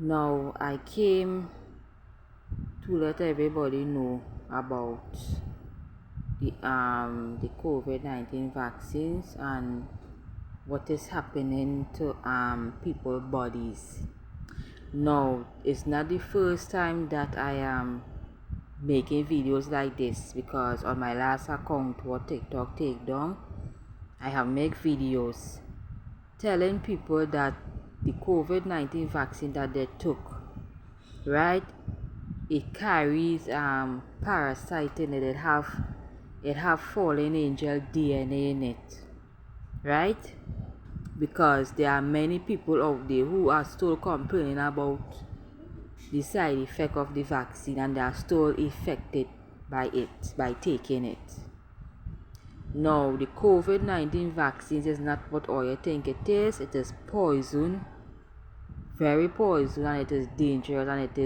Now I came to let everybody know about the COVID-19 vaccines and what is happening to people's bodies. Now it's not the first time that I am making videos like this, because on my last account, what TikTok take down, I have made videos telling people that the COVID-19 vaccine that they took, right, it carries parasite in it. It have fallen angel DNA in it, right? Because there are many people out there who are still complaining about the side effect of the vaccine, and they are still affected by it, by taking it. Now, the COVID-19 vaccines is not what all you think it is. It is poison, very poison, and it is dangerous, and it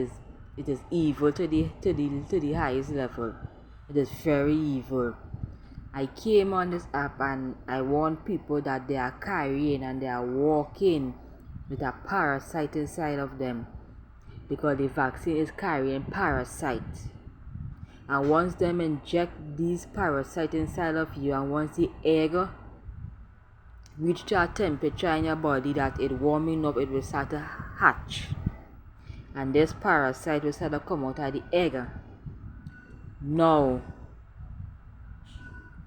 is evil to the highest level. It is very evil. I came on this app and I warn people that they are carrying and they are walking with a parasite inside of them, because the vaccine is carrying parasites. And once them inject these parasites inside of you, and once the egg reach a temperature in your body that it warming up, it will start to hatch, and this parasite will start to come out of the egg. Now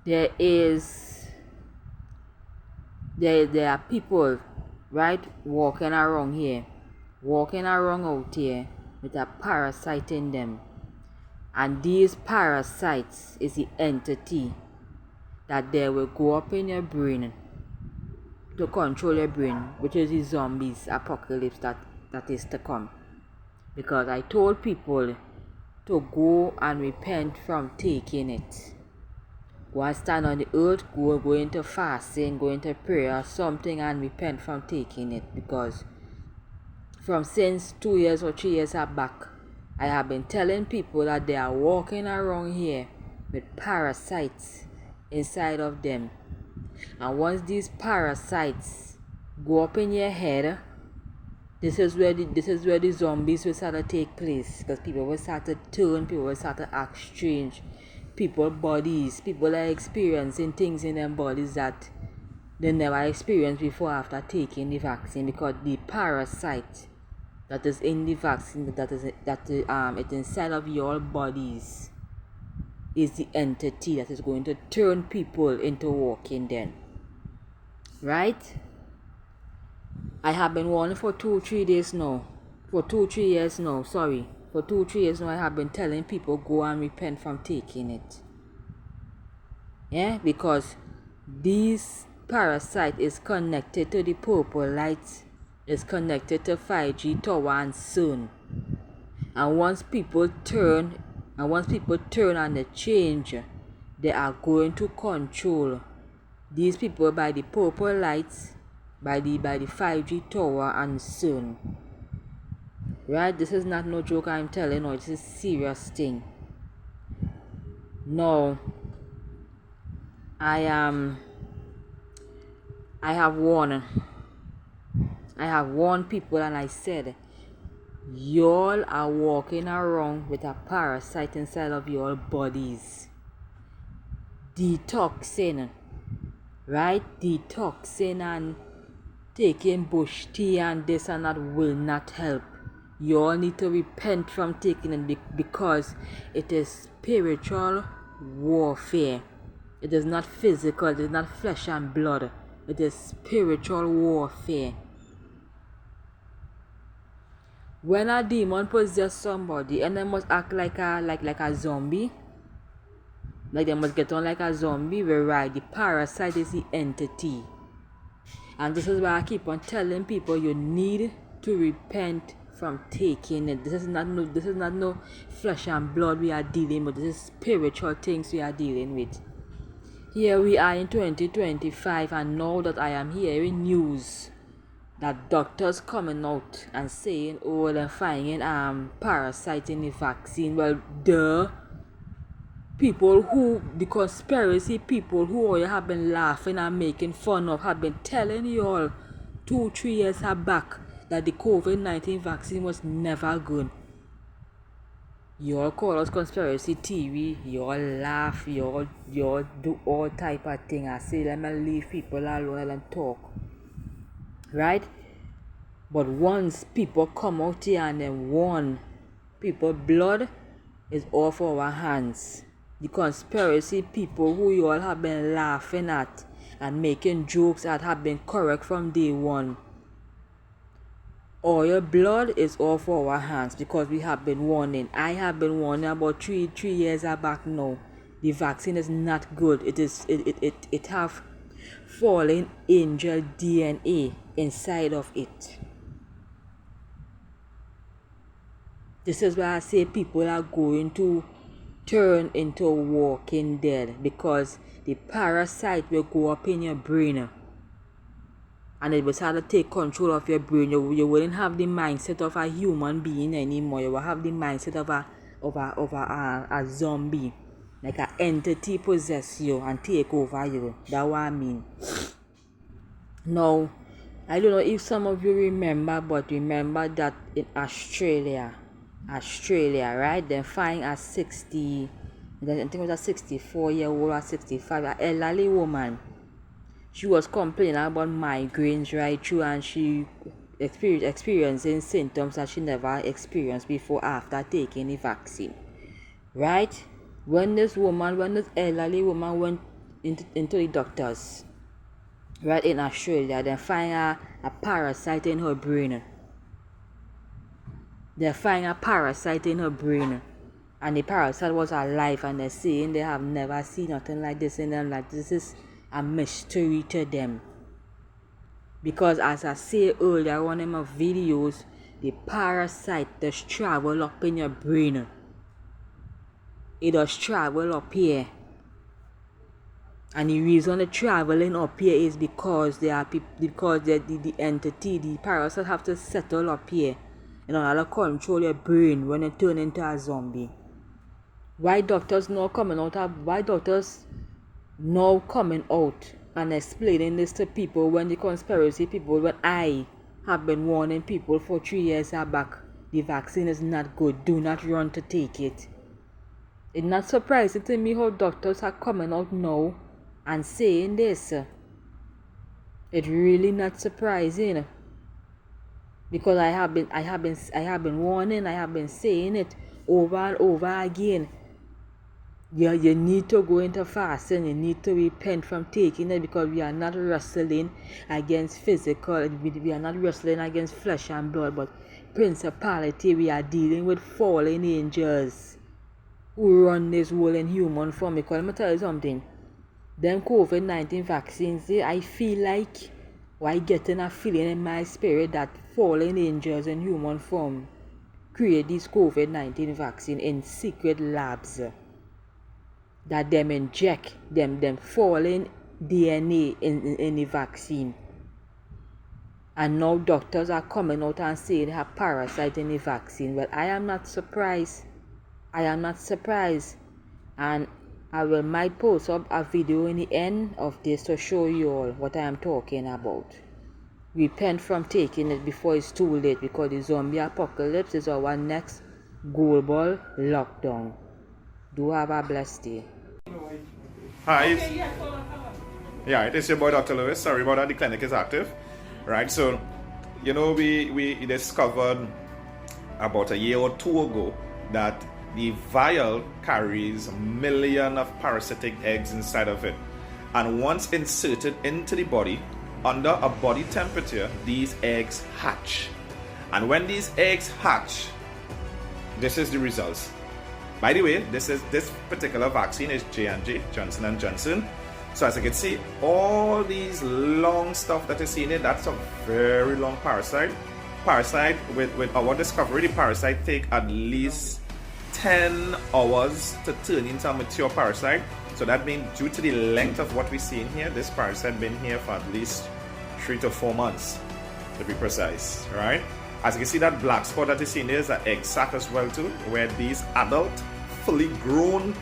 there are people, right, walking around out here with a parasite in them, and these parasites is the entity that they will go up in your brain to control your brain, which is the zombies apocalypse that is to come. Because I told people to go and repent from taking it. Go and stand on the earth, go into fasting, go into prayer or something, and repent from taking it. Because from since 2 years or 3 years back, I have been telling people that they are walking around here with parasites inside of them. And once these parasites go up in your head, this is where the zombies will start to take place, because people will start to turn, people will start to act strange. People are experiencing things in their bodies that they never experienced before after taking the vaccine, because the parasite that is in the vaccine, it's inside of your bodies, is the entity that is going to turn people into walking dead. Right? I have been warning for 2-3 days now. For 2-3 years now, sorry. For 2-3 years now, I have been telling people go and repent from taking it. Yeah, because this parasite is connected to the purple light, is connected to 5G tower and sun. And once people turn and they change, they are going to control these people by the purple lights, by the 5G tower and sun. Right? This is not no joke I'm telling you, this is serious thing. Now, I have warned people, and I said, y'all are walking around with a parasite inside of your bodies. Detoxing, right? Detoxing and taking bush tea and this and that will not help. You all need to repent from taking it, because it is spiritual warfare. It is not physical, it is not flesh and blood. It is spiritual warfare. When a demon possesses somebody and they must act like a zombie, like they must get on like a zombie, we're right, the parasite is the entity. And this is why I keep on telling people you need to repent from taking it. This is not no flesh and blood we are dealing with. This is spiritual things we are dealing with. Here we are in 2025, and now that I am hearing news that doctors coming out and saying, oh, they're finding parasites in the vaccine. Well, the conspiracy people who all have been laughing and making fun of, have been telling you all 2-3 years back that the COVID-19 vaccine was never good. You all call us conspiracy theory, you all laugh, you all do all type of thing. I say let me leave people alone and talk. Right? But once people come out here and then warn people, blood is off our hands. The conspiracy people who you all have been laughing at and making jokes at have been correct from day one. All your blood is off our hands because we have been warning. I have been warning about three years back now. The vaccine is not good. It have fallen angel DNA inside of it. This is why I say people are going to turn into walking dead, because the parasite will go up in your brain and it will start to take control of your brain. You wouldn't have the mindset of a human being anymore. You will have the mindset of a zombie, like an entity possess you and take over you. That's what I mean. Now, I don't know if some of you remember, but remember that in Australia, right? They find a 60, I think it was a 64-year-old or 65, an elderly woman. She was complaining about migraines right through, and she experiencing symptoms that she never experienced before after taking the vaccine. Right? When this elderly woman went into the doctors, right, in Australia, they find a parasite in her brain. They find a parasite in her brain, and the parasite was alive, and they're saying they have never seen nothing like this in their life. This is a mystery to them, because as I say earlier on in my videos, the parasite does travel up in your brain. It does travel up here, and the reason it's traveling up here is because the entity, the parasite, have to settle up here in order to control your brain when you turn into a zombie. Why doctors now coming out and explaining this to people, when the conspiracy people, when I have been warning people for 3 years back, the vaccine is not good, do not run to take it. It's not surprising to me how doctors are coming out now and saying this. It's really not surprising, because I have been warning, I have been saying it over and over again. You need to go into fasting, you need to repent from taking it, because we are not wrestling against physical, we are not wrestling against flesh and blood, but principality. We are dealing with fallen angels who run this world in human form. Because let me tell you something, them COVID-19 vaccines, I feel like, or I getting a feeling in my spirit that fallen angels in human form create this COVID-19 vaccine in secret labs, that them inject them fallen DNA in the vaccine. And now doctors are coming out and saying they have parasite in the vaccine. Well, I am not surprised. And I might post up a video in the end of this to show you all what I am talking about. Repent from taking it before it's too late, because the zombie apocalypse is our next global lockdown. Do have a blessed day. Hi. Yeah, it is your boy Dr. Lewis. Sorry about that, the clinic is active. Right, so, we discovered about a year or two ago that the vial carries millions of parasitic eggs inside of it. And once inserted into the body, under a body temperature, these eggs hatch. And when these eggs hatch, this is the results. By the way, this particular vaccine is J&J, Johnson & Johnson. So as you can see, all these long stuff that you see in it, that's a very long parasite. With our discovery, the parasite take at least 10 hours to turn into a mature parasite. So that means, due to the length of what we see in here, this parasite been here for at least 3 to 4 months, to be precise, right? As you can see, that black spot that you see in there is an egg sac as well too, where these adult, fully grown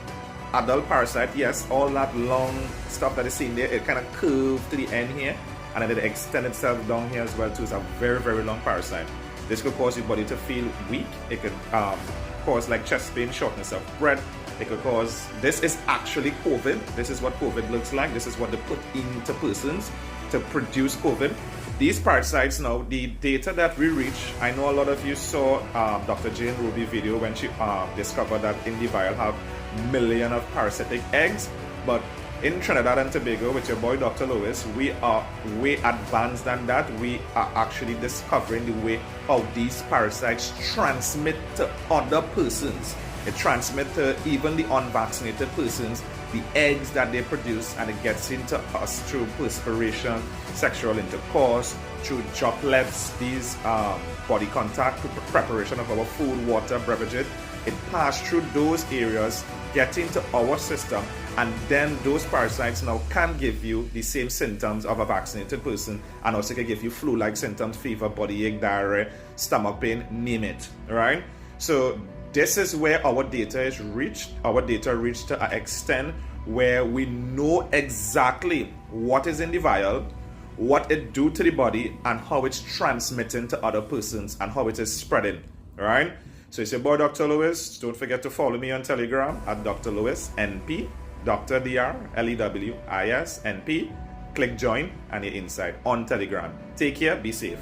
adult parasite, yes, all that long stuff that is in there, it kind of curved to the end here, and then it extends itself down here as well too. It's a very, very long parasite. This could cause your body to feel weak. It could cause like chest pain, shortness of breath. It could cause, this is actually COVID. This is what COVID looks like. This is what they put into persons to produce COVID. These parasites now, the data that we reach, I know a lot of you saw Dr. Jane Ruby's video when she discovered that in the vial have million of parasitic eggs. But in Trinidad and Tobago with your boy Dr. Lewis, we are way advanced than that. We are actually discovering the way how these parasites transmit to other persons. It transmits to even the unvaccinated persons, the eggs that they produce, and it gets into us through perspiration, sexual intercourse, through droplets, these body contact, preparation of our food, water, beverages. It passes through those areas, get into our system, and then those parasites now can give you the same symptoms of a vaccinated person, and also can give you flu-like symptoms, fever, body ache, diarrhea, stomach pain, name it, right? So this is where our data is reached. Our data reached to an extent where we know exactly what is in the vial, what it do to the body, and how it's transmitting to other persons, and how it is spreading, right? So it's your boy Dr. Lewis. Don't forget to follow me on Telegram at Dr. Lewis NP, Dr. Lewis NP. Click join and you're inside on Telegram. Take care, be safe.